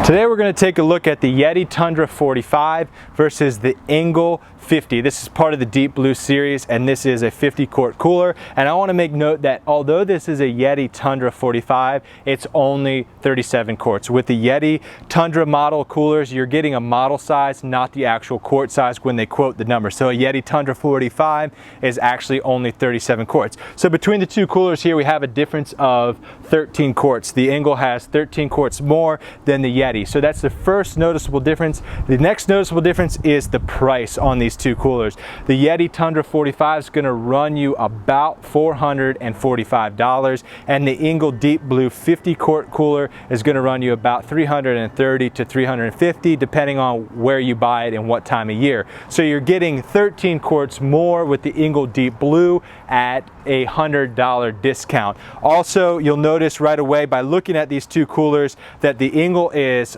Today we're going to take a look at the Yeti Tundra 45 versus the Engel 50. This is part of the Deep Blue Series, and this is a 50 quart cooler. And I want to make note that although this is a Yeti Tundra 45, it's only 37 quarts. With the Yeti Tundra model coolers, you're getting a model size, not the actual quart size when they quote the number. So a Yeti Tundra 45 is actually only 37 quarts. So between the two coolers here, we have a difference of 13 quarts. The Engel has 13 quarts more than the Yeti. So that's the first noticeable difference. The next noticeable difference is the price on these two coolers. The Yeti Tundra 45 is going to run you about $445, and the Engel Deep Blue 50 quart cooler is going to run you about $330 to $350, depending on where you buy it and what time of year. So you're getting 13 quarts more with the Engel Deep Blue at a $100 discount. Also, you'll notice right away by looking at these two coolers that the Engel is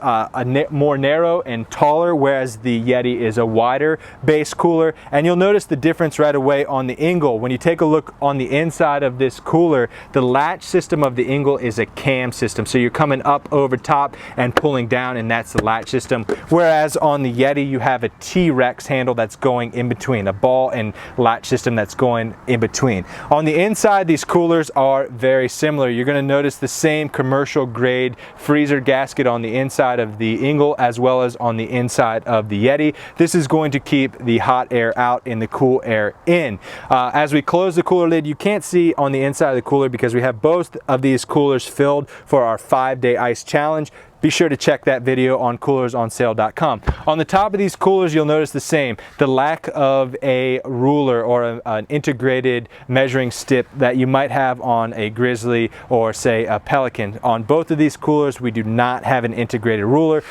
more narrow and taller, whereas the Yeti is a wider base cooler. And you'll notice the difference right away on the Engel. When you take a look on the inside of this cooler, the latch system of the Engel is a cam system. So you're coming up over top and pulling down, and that's the latch system. Whereas on the Yeti, you have a T-Rex handle that's going in between, a ball and latch system that's going in between. On the inside, these coolers are very similar. You're going to notice the same commercial grade freezer gasket on the inside of the Engel as well as on the inside of the Yeti. This is going to keep the hot air out and the cool air in. As we close the cooler lid, you can't see on the inside of the cooler because we have both of these coolers filled for our 5-day ice challenge. Be sure to check that video on coolersonsale.com. On the top of these coolers, you'll notice the same, the lack of a ruler or an integrated measuring stick that you might have on a Grizzly or say a Pelican. On both of these coolers, we do not have an integrated ruler,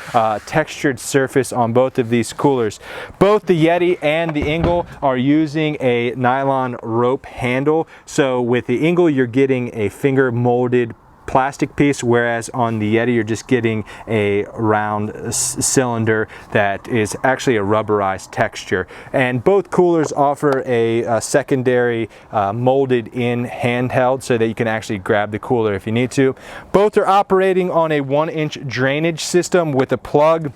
textured surface on both of these coolers. Both the Yeti and the Engel are using a nylon rope handle. So with the Engel, you're getting a finger molded plastic piece, whereas on the Yeti you're just getting a round cylinder that is actually a rubberized texture. And both coolers offer a secondary molded in handheld so that you can actually grab the cooler if you need to. Both are operating on a 1-inch drainage system with a plug.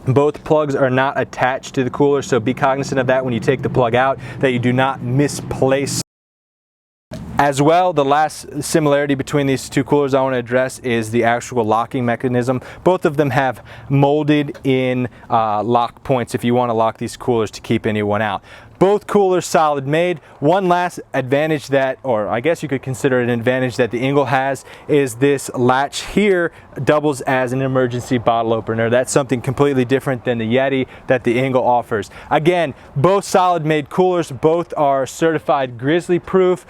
Both plugs are not attached to the cooler, so be cognizant of that when you take the plug out, that you do not misplace. As well, the last similarity between these two coolers I want to address is the actual locking mechanism. Both of them have molded in lock points if you want to lock these coolers to keep anyone out. Both coolers solid made. One last advantage that, or I guess you could consider it an advantage that the Engel has, is this latch here doubles as an emergency bottle opener. That's something completely different than the Yeti that the Engel offers. Again, both solid made coolers, both are certified Grizzly proof.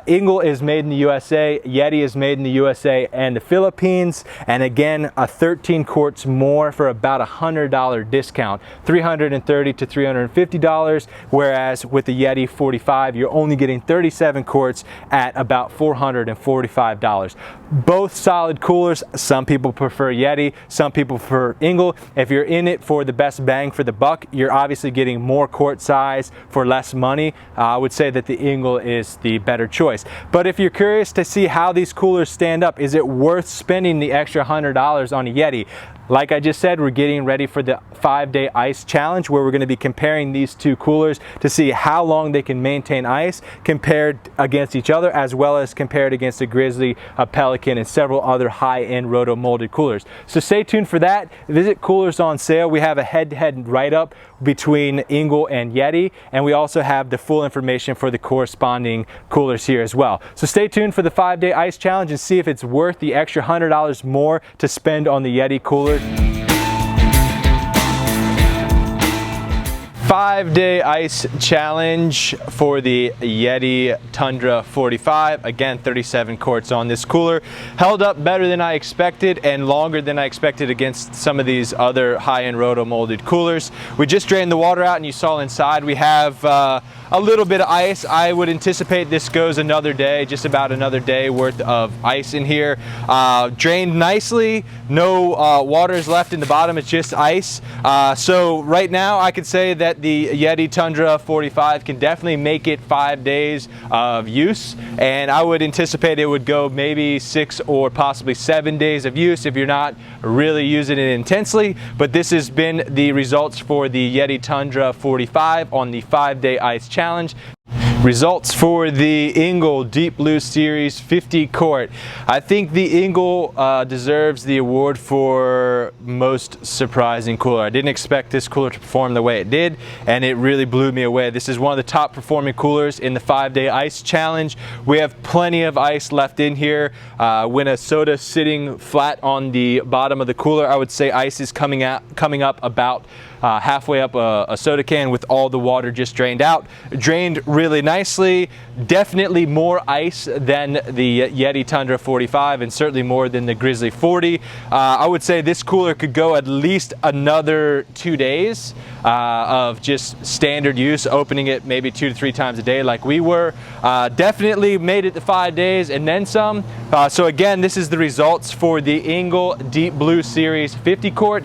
Engel is made in the USA, Yeti is made in the USA and the Philippines, and again, 13 quarts more for about a $100 discount, $330 to $350, whereas with the Yeti 45, you're only getting 37 quarts at about $445. Both solid coolers. Some people prefer Yeti, some people prefer Engel. If you're in it for the best bang for the buck, you're obviously getting more quart size for less money. I would say that the Engel is the better choice. But if you're curious to see how these coolers stand up, is it worth spending the extra $100 on a Yeti? Like I just said, we're getting ready for the 5-day ice challenge where we're going to be comparing these two coolers to see how long they can maintain ice compared against each other, as well as compared against a Grizzly, a Pelican, and several other high-end roto molded coolers. So stay tuned for that. Visit Coolers on Sale. We have a head-to-head write-up between Engel and Yeti, and we also have the full information for the corresponding coolers here as well. So stay tuned for the 5-day ice challenge and see if it's worth the extra $100 more to spend on the Yeti coolers. 5-day ice challenge for the Yeti Tundra 45. Again, 37 quarts on this cooler. Held up better than I expected and longer than I expected against some of these other high-end roto molded coolers. We just drained the water out and you saw inside we have a little bit of ice. I would anticipate this goes another day, just about another day worth of ice in here. Drained nicely, no water is left in the bottom, it's just ice. So right now I could say that that the Yeti Tundra 45 can definitely make it 5 days of use, and I would anticipate it would go maybe 6 or possibly 7 days of use if you're not really using it intensely. But this has been the results for the Yeti Tundra 45 on the 5-day ice challenge. Results for the Engel Deep Blue Series 50 quart. I think the Engel deserves the award for most surprising cooler. I didn't expect this cooler to perform the way it did, and it really blew me away. This is one of the top performing coolers in the 5-day ice challenge. We have plenty of ice left in here. When a soda sitting flat on the bottom of the cooler, I would say ice is coming up about halfway up a soda can, with all the water just drained out. Drained really nicely. Definitely more ice than the Yeti Tundra 45, and certainly more than the Grizzly 40. I would say this cooler could go at least another 2 days of just standard use, opening it maybe 2 to 3 times a day like we were. Definitely made it to 5 days and then some. So again, this is the results for the Engel Deep Blue Series 50 quart.